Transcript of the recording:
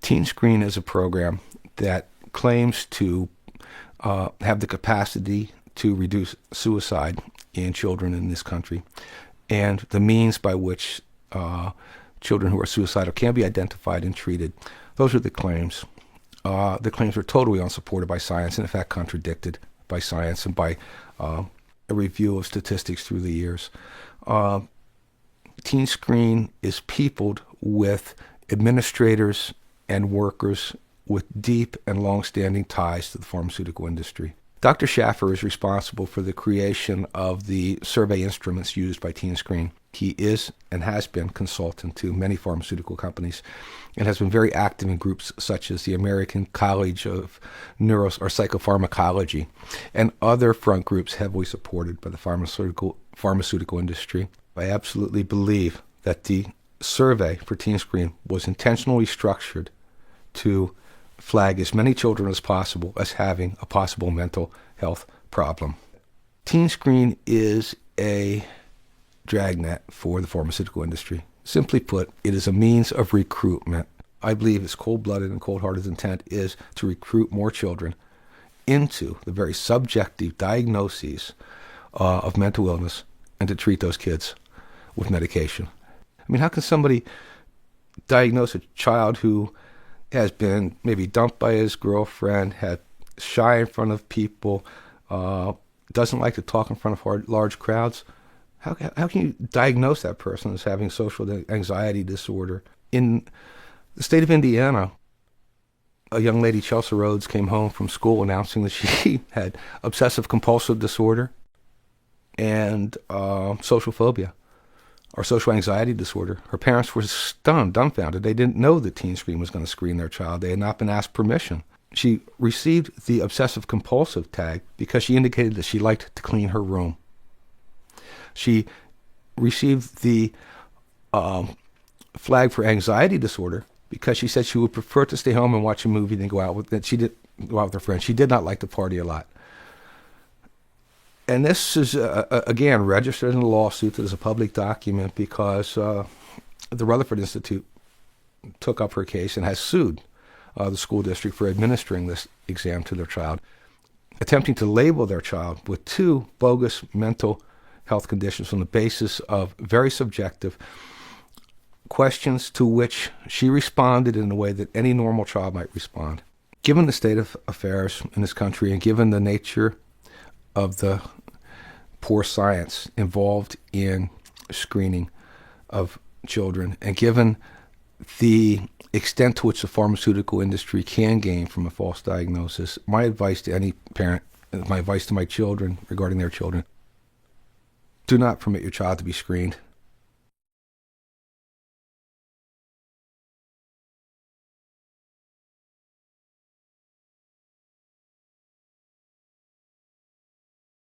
TeenScreen is a program that claims to have the capacity to reduce suicide in children in this country, and the means by which children who are suicidal can be identified and treated. Those are the claims. The claims are totally unsupported by science, and in fact contradicted by science and by a review of statistics through the years. TeenScreen is peopled with administrators and workers with deep and long-standing ties to the pharmaceutical industry. Dr. Schaffer is responsible for the creation of the survey instruments used by TeenScreen. He is and has been consultant to many pharmaceutical companies and has been very active in groups such as the American College of Psicopharmacology and other front groups heavily supported by the pharmaceutical industry. I absolutely believe that the survey for TeenScreen was intentionally structured to flag as many children as possible as having a possible mental health problem. TeenScreen is a dragnet for the pharmaceutical industry. Simply put, it is a means of recruitment. I believe its cold-blooded and cold-hearted intent is to recruit more children into the very subjective diagnoses of mental illness and to treat those kids with medication. I mean, how can somebody diagnose a child who has been maybe dumped by his girlfriend, had shy in front of people, doesn't like to talk in front of large crowds? How can you diagnose that person as having social anxiety disorder? In the state of Indiana, a young lady, Chelsea Rhodes, came home from school announcing that she had obsessive compulsive disorder and social phobia, or social anxiety disorder. Her parents were stunned, dumbfounded. They didn't know that TeenScreen was going to screen their child. They had not been asked permission. She received the obsessive compulsive tag because she indicated that she liked to clean her room. She received the flag for anxiety disorder because she said she would prefer to stay home and watch a movie than go out with her friends. She did not like to party a lot. And this is, again, registered in a lawsuit that is a public document because the Rutherford Institute took up her case and has sued the school district for administering this exam to their child, attempting to label their child with 2 bogus mental health conditions on the basis of very subjective questions to which she responded in a way that any normal child might respond. Given the state of affairs in this country and given the nature of the poor science involved in screening of children, and given the extent to which the pharmaceutical industry can gain from a false diagnosis, my advice to any parent, my advice to my children regarding their children, do not permit your child to be screened.